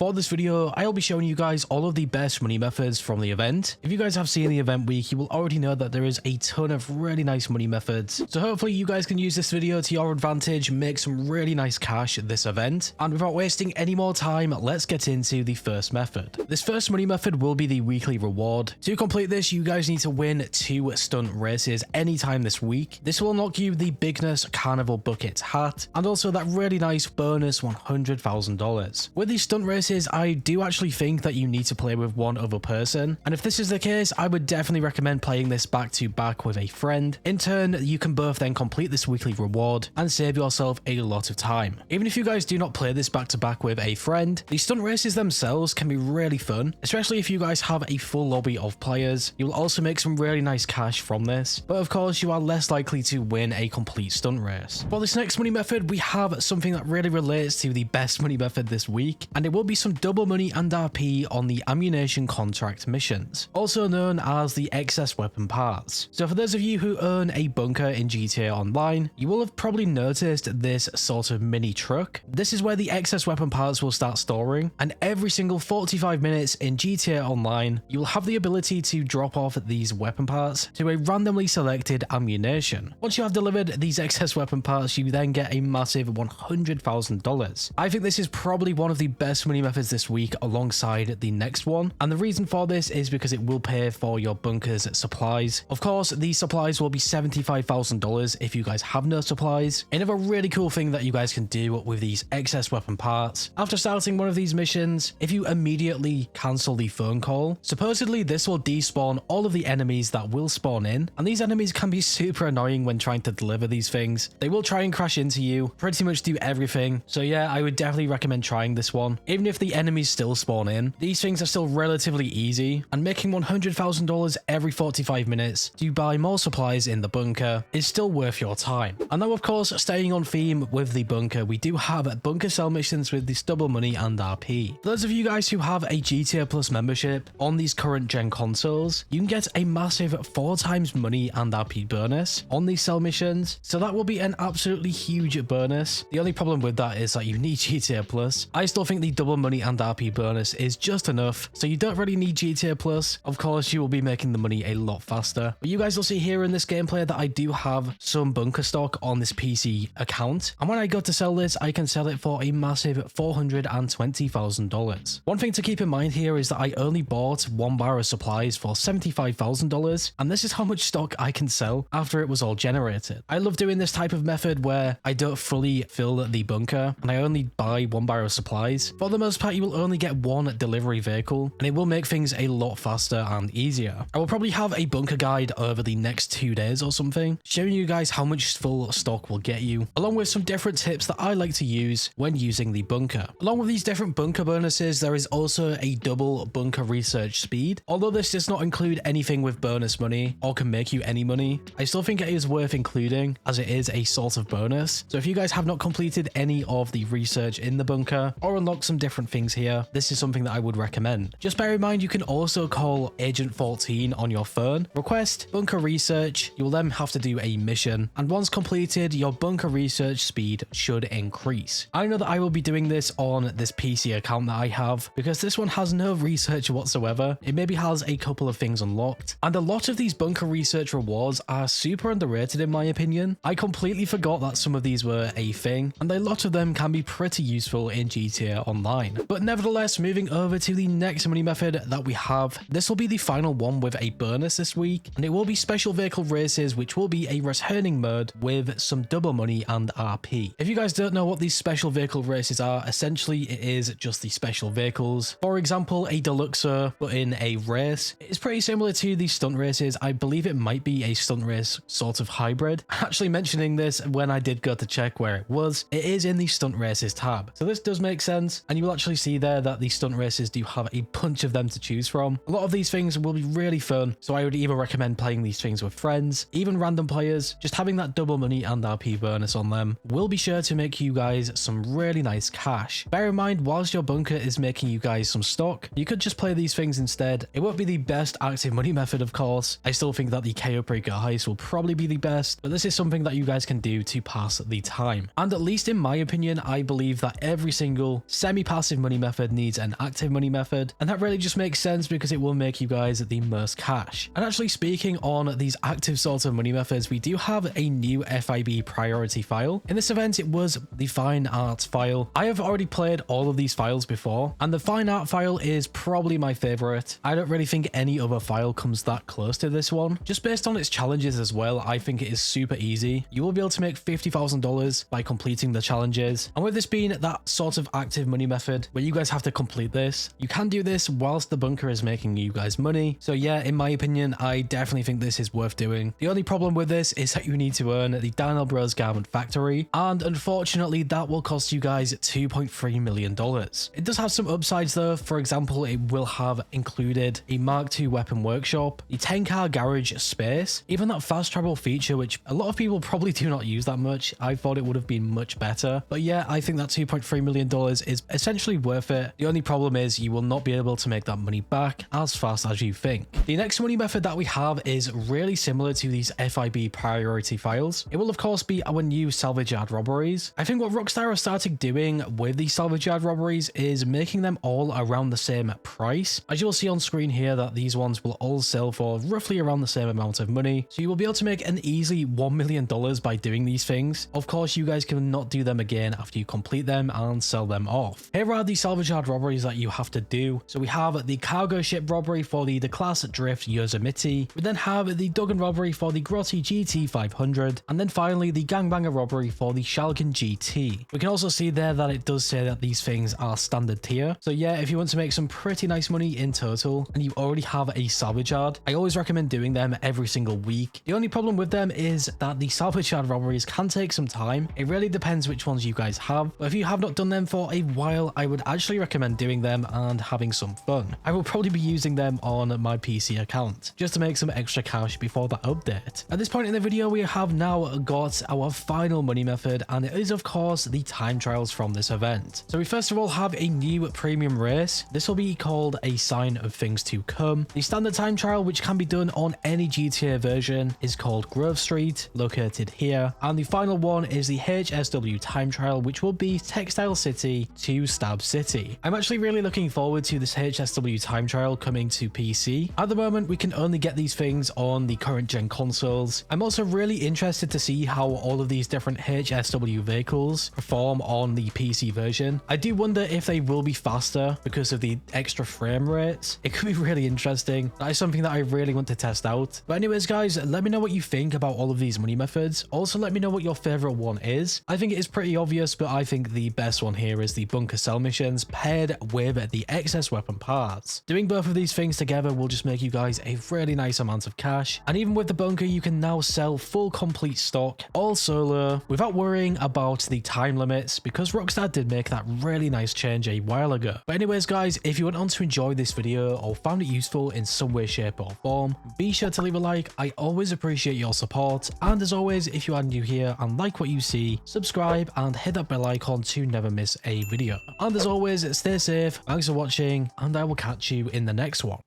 For this video, I'll be showing you guys all of the best money methods from the event. If you guys have seen the event week, you will already know that there is a ton of really nice money methods. So hopefully you guys can use this video to your advantage, make some really nice cash at this event. And without wasting any more time, let's get into the first method. This first money method will be the weekly reward. To complete this, you guys need to win 2 stunt races anytime this week. This will unlock you the Bigness Carnival Bucket hat and also that really nice bonus $100,000. With these stunt races, I do actually think that you need to play with one other person, and if this is the case, I would definitely recommend playing this back to back with a friend. In turn, you can both then complete this weekly reward and save yourself a lot of time. Even if you guys do not play this back to back with a friend, the stunt races themselves can be really fun, especially if you guys have a full lobby of players. You will also make some really nice cash from this, but of course you are less likely to win a complete stunt race. For this next money method, we have something that really relates to the best money method this week, and it will be some double money and RP on the ammunition contract missions, also known as the excess weapon parts. So for those of you who own a bunker in GTA Online, you will have probably noticed this sort of mini truck. This is where the excess weapon parts will start storing, and every single 45 minutes in GTA Online, you will have the ability to drop off these weapon parts to a randomly selected ammunition. Once you have delivered these excess weapon parts, you then get a massive $100,000. I think this is probably one of the best money methods this week alongside the next one, and the reason for this is because it will pay for your bunker's supplies. Of course, these supplies will be $75,000 if you guys have no supplies. Another really cool thing that you guys can do with these excess weapon parts, after starting one of these missions, if you immediately cancel the phone call, supposedly this will despawn all of the enemies that will spawn in, and these enemies can be super annoying when trying to deliver these things. They will try and crash into you, pretty much do everything. So yeah, I would definitely recommend trying this one. Even if the enemies still spawn in, these things are still relatively easy, and making $100,000 every 45 minutes to buy more supplies in the bunker is still worth your time. And now of course, staying on theme with the bunker, we do have bunker cell missions with this double money and RP. For those of you guys who have a GTA Plus membership on these current gen consoles, you can get a massive 4 times money and RP bonus on these cell missions, so that will be an absolutely huge bonus. The only problem with that is that you need GTA Plus. I still think the double money and RP bonus is just enough, so you don't really need GTA Plus. Of course, you will be making the money a lot faster. But you guys will see here in this gameplay that I do have some bunker stock on this PC account, and when I go to sell this, I can sell it for a massive $420,000. One thing to keep in mind here is that I only bought 1 bar of supplies for $75,000, and this is how much stock I can sell after it was all generated. I love doing this type of method where I don't fully fill the bunker and I only buy 1 bar of supplies. For the most part, you will only get 1 delivery vehicle, and it will make things a lot faster and easier. I will probably have a bunker guide over the next 2 days or something, showing you guys how much full stock will get you, along with some different tips that I like to use when using the bunker. Along with these different bunker bonuses, there is also a double bunker research speed. Although this does not include anything with bonus money or can make you any money, I still think it is worth including as it is a sort of bonus. So if you guys have not completed any of the research in the bunker or unlocked some different things here, this is something that I would recommend. Just bear in mind, you can also call Agent 14 on your phone, request bunker research, you will then have to do a mission, and once completed, your bunker research speed should increase. I know that I will be doing this on this PC account that I have because this one has no research whatsoever. It maybe has a couple of things unlocked, and a lot of these bunker research rewards are super underrated in my opinion. I completely forgot that some of these were a thing, and a lot of them can be pretty useful in GTA Online. But nevertheless, moving over to the next money method that we have, this will be the final one with a bonus this week, and it will be special vehicle races, which will be a returning mode with some double money and RP. If you guys don't know what these special vehicle races are, essentially it is just the special vehicles. For example, a Deluxo, but in a race. It's pretty similar to the stunt races. I believe it might be a stunt race sort of hybrid. Actually mentioning this when I did go to check where it was, it is in the stunt races tab. So this does make sense, and you will actually see there that the stunt races do have a bunch of them to choose from. A lot of these things will be really fun, so I would even recommend playing these things with friends, even random players. Just having that double money and RP bonus on them will be sure to make you guys some really nice cash. Bear in mind, whilst your bunker is making you guys some stock, you could just play these things instead. It won't be the best active money method, of course. I still think that the KO Breaker heist will probably be the best, but this is something that you guys can do to pass the time. And at least in my opinion, I believe that every single semi-passive passive money method needs an active money method, and that really just makes sense because it will make you guys the most cash. And actually, speaking on these active sorts of money methods, we do have a new FIB priority file. In this event, it was the fine art file. I have already played all of these files before, and the fine art file is probably my favorite. I don't really think any other file comes that close to this one. Just based on its challenges as well, I think it is super easy. You will be able to make $50,000 by completing the challenges. And with this being that sort of active money method where you guys have to complete this, you can do this whilst the bunker is making you guys money. So yeah, in my opinion, I definitely think this is worth doing. The only problem with this is that you need to earn the Daniel Bros Garment Factory, and unfortunately that will cost you guys $2.3 million. It does have some upsides though. For example, it will have included a Mark II weapon workshop, the 10-car garage space, even that fast travel feature, which a lot of people probably do not use that much. I thought it would have been much better, but yeah, I think that $2.3 million is essentially worth it. The only problem is you will not be able to make that money back as fast as you think. The next money method that we have is really similar to these FIB priority files. It will of course be our new Salvage yard robberies. I think what Rockstar have started doing with these Salvage yard robberies is making them all around the same price. As you will see on screen here, that these ones will all sell for roughly around the same amount of money. So you will be able to make an easy $1 million by doing these things. Of course, you guys can not do them again after you complete them and sell them off. Here are the Salvage yard robberies that you have to do. So we have the cargo ship robbery for the class Drift Yosemite. We then have the Duggan robbery for the Grotty GT 500. And then finally the Gangbanger robbery for the Shalkin GT. We can also see there that it does say that these things are standard tier. So yeah, if you want to make some pretty nice money in total and you already have a salvage yard, I always recommend doing them every single week. The only problem with them is that the salvage yard robberies can take some time. It really depends which ones you guys have, but if you have not done them for a while, I would actually recommend doing them and having some fun. I will probably be using them on my PC account just to make some extra cash before that update. At this point in the video, we have now got our final money method, and it is of course the time trials from this event. So we first of all have a new premium race. This will be called a sign of things to come. The standard time trial, which can be done on any GTA version, is called Grove Street, located here, and the final one is the HSW time trial, which will be Textile City to Stab City. I'm actually really looking forward to this HSW time trial coming to PC. At the moment, we can only get these things on the current gen consoles. I'm also really interested to see how all of these different HSW vehicles perform on the PC version. I do wonder if they will be faster because of the extra frame rates. It could be really interesting. That is something that I really want to test out. But anyways, guys, let me know what you think about all of these money methods. Also, let me know what your favorite one is. I think it is pretty obvious, but I think the best one here is the bunker sell missions paired with the excess weapon parts. Doing both of these things together will just make you guys a really nice amount of cash. And even with the bunker, you can now sell full complete stock all solo without worrying about the time limits, because Rockstar did make that really nice change a while ago. But anyways, guys, if you went on to enjoy this video or found it useful in some way, shape or form, be sure to leave a like. I always appreciate your support. And as always, if you are new here and like what you see, subscribe and hit that bell icon to never miss a video. And as always, stay safe, thanks for watching, and I will catch you in the next one.